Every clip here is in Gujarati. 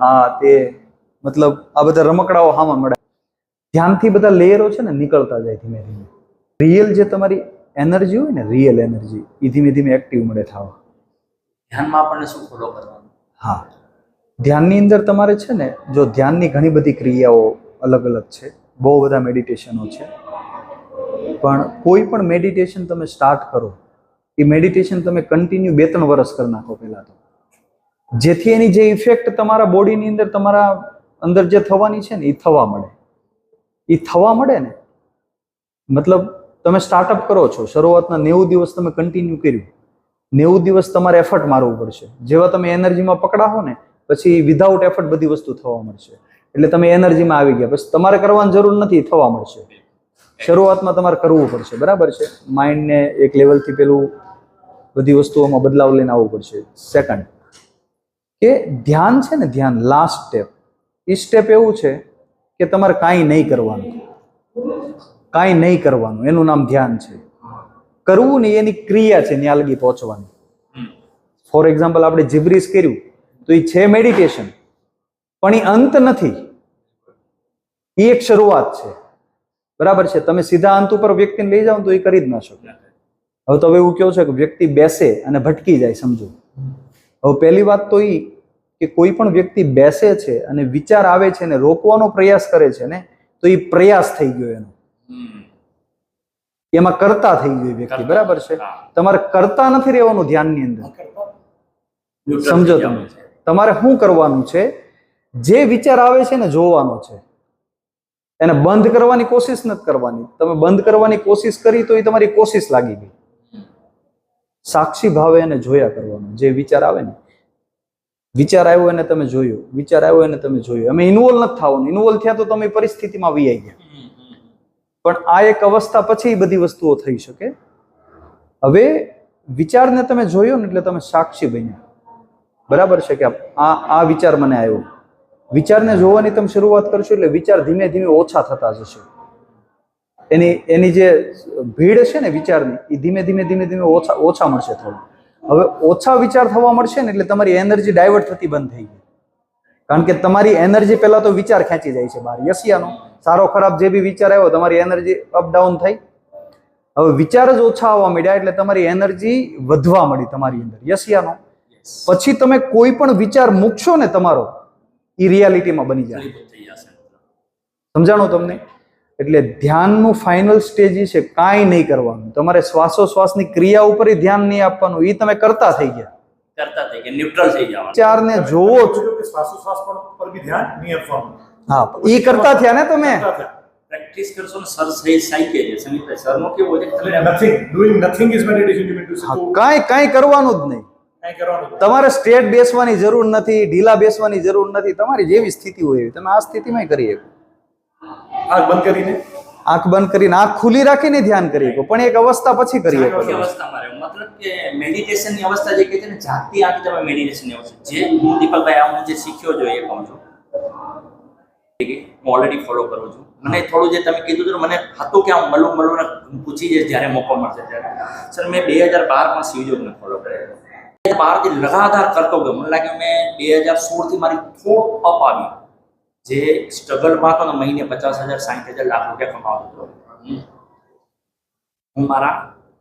હા તે મતલબ આ બધા રમકડાઓ હામાં મળે. ધ્યાનથી બધા લેયરો છે ને નીકળતા જાય ધીમે ધીમે. રિયલ જે તમારી એનર્જી હોય ને, રિયલ એનર્જી એ ધીમે ધીમે એક્ટિવ મળે થવા. ધ્યાનમાં આપણને શું ફોલો કરવાનું? હા, ધ્યાનની અંદર તમારે છે ને, જો ધ્યાનની ઘણી બધી ક્રિયાઓ અલગ અલગ છે, બહુ બધા મેડિટેશનો છે, પણ કોઈ પણ મેડિટેશન તમે સ્ટાર્ટ કરો એ મેડિટેશન તમે કન્ટિન્યુ 2-3 વર્ષ કરી નાખો પહેલા તો, જેથી એની જે ઇફેક્ટ તમારા બોડીની અંદર તમારા અંદર જે થવાની છે ને એ થવા મળે. એ થવા મળે ને મતલબ તમે સ્ટાર્ટઅપ કરો છો, શરૂઆતના 90 દિવસ તમે કન્ટિન્યુ કર્યું, 90 દિવસ તમારે એફર્ટ મારવું પડશે. જેવા તમે એનર્જીમાં પકડાશો ને પછી વિધાઉટ એફર્ટ બધી વસ્તુ થવા મળશે. એટલે તમે એનર્જીમાં આવી ગયા, પછી તમારે કરવાની જરૂર નથી, થવા મળશે. શરૂઆતમાં તમારે કરવું પડશે, બરાબર છે. માઇન્ડને એક લેવલથી પેલું બધી વસ્તુઓમાં બદલાવ લઈને આવવું પડશે. સેકન્ડ કે ધ્યાન છે ને, ધ્યાન લાસ્ટ સ્ટેપ, એ સ્ટેપ એવું છે કે તમારે કાંઈ નહીં કરવાનું, કાંઈ નહીં કરવાનું, એનું નામ ધ્યાન છે. કરવું નહીં એની ક્રિયા છે, ત્યાં લગી પહોંચવાની. ફોર એક્ઝામ્પલ આપણે જીબ્રીશ કર્યું તો એ છે મેડિટેશન, પણ એ અંત નથી, એ એક શરૂઆત છે, બરાબર છે. તમે સીધા અંત ઉપર વ્યક્તિને લઈ જાઓ તો એ કરી જ ન શકો. હવે તો એવું કેવું છે કે વ્યક્તિ બેસે અને ભટકી જાય, સમજો. હવે પહેલી વાત તો એ કે કોઈ પણ વ્યક્તિ બેસે છે અને વિચાર આવે છે ને રોકવાનો પ્રયાસ કરે છે ને, તો એ પ્રયાસ થઈ ગયો એનો, એમાં કરતા થઈ ગયો વ્યક્તિ, બરાબર છે. તમારે કરતા નથી રહેવાનું ધ્યાનની અંદર, સમજો. તમે તમારે શું કરવાનું છે, જે વિચાર આવે છે ને જોવાનો છે, એને બંધ કરવાની કોશિશ નથી કરવાની. તમે બંધ કરવાની કોશિશ કરી તો એ તમારી કોશિશ લાગી ગઈ. સાક્ષી ભાવે એને જોયા કરવાનું. જે વિચાર આવે ને, વિચાર આવ્યો એને તમે જોયો, વિચાર આવ્યો એને તમે જોયો. અમે ઇન્વોલ્વ નથી થવાનું. ઇન્વોલ્વ થયા તો તમે પરિસ્થિતિમાં વી આવી ગયા. પણ આ એક અવસ્થા પછી બધી વસ્તુઓ થઈ શકે. હવે વિચારને તમે જોયો ને એટલે તમે સાક્ષી બન્યા, બરાબર છે. કે આ વિચાર મને આવ્યો, વિચારને જોવાની તમે શરૂઆત કરશો એટલે વિચાર ધીમે ધીમે ઓછા થતા જશે. એની જે ભીડ છે ને વિચારની, એ ધીમે ધીમે ઓછા મળશે થોડું. હવે ઓછા વિચાર થવા મળશે ને એટલે તમારી એનર્જી ડાયવર્ટ થતી બંધ થઈ ગઈ. કારણ કે તમારી એનર્જી પહેલા તો વિચાર ખેંચી જાય છે બહાર, યસિયાનો સારો ખરાબ જે બી વિચાર આવ્યો તમારી એનર્જી અપ ડાઉન થઈ. હવે વિચાર જ ઓછા આવવા મળ્યા એટલે તમારી એનર્જી વધવા મળી તમારી અંદર, યસિયાનો. પછી તમે કોઈ પણ વિચાર મૂકશો ને તમારો, એ રિયાલિટીમાં બની જાય. સમજાણો તમને? એટલે ધ્યાનનું ફાઇનલ સ્ટેજ છે કાંઈ નહીં કરવાનું. તમારે શ્વાસોશ્વાસની ક્રિયા ઉપર ધ્યાન નહીં આપવાનું, એ તમે કરતા થઈ ગયા, કરતા થઈ ગયા, ન્યુટ્રલ થઈ જવાનું. વિચારને જોવો છો, શ્વાસોશ્વાસ પર બી ધ્યાન નહીં આપવાનું. હા, એ કરતા થયા ને તમે. પ્રેક્ટિસ કરશો ને સર સહી સાઈકે છે. સંગીત સરનો કેવો છે, nothing, doing nothing is meditation. You mean to say કાંઈ કરવાનું જ નહીં. તમારે સ્ટ્રેટ બેસવાની જરૂર નથી, ઢીલા બેસવાની જરૂર નથી. તમારી જેવી સ્થિતિ હોય એવી તમે આ સ્થિતિમાં કરી શકો. આંખ બંધ કરીને, આંખ બંધ કરીને, આંખ ખુલ્લી રાખીને ધ્યાન કરી શકો, પણ એક અવસ્થા પછી કરી શકો. અવસ્થામાં રહે, મતલબ કે મેડિટેશનની અવસ્થા જે કહે છે ને, જાગતી આંખ તમે મેડિટેશનની અવસ્થા, જે હું દીપકભાઈ હું જે શીખ્યો છું એ કહું છું, હું ઓલરેડી ફોલો કરું છું. મને થોડું જે તમે કીધું હતું મને હતું કે હું મળું ને પૂછી જાય જ્યારે મોકો મળશે ત્યારે. સર મેં 2012માં શિવયોગને ફોલો કરેલો. 2012થી લગાતાર કરતો ગયો. મને લાગે મેં 2016થી મારી થોડું અપ આવી. જે સ્ટ્રગલમાં હતો ને, મહિને 50,000 60,000 લાખ રૂપિયા કમાવતો હતો. હું મારા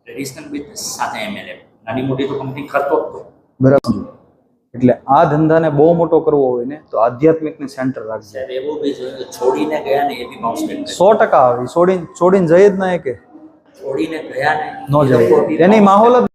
ટ્રેડિશનલ બિઝનેસ સાથે MLM નાની મોટી તો કંપની કરતો હતો, બરાબર. એટલે આ ધંધાને બહુ મોટો કરવો હોય ને તો આધ્યાત્મિકને સેન્ટર રાખજો. એવું બી જોઈએ, છોડીને ગયા ને એ બી બાઉન્સ બેક 100% આવે. છોડીને જઈ જ ના કે છોડીને ગયા ને ન જાય, એની માહોલ જ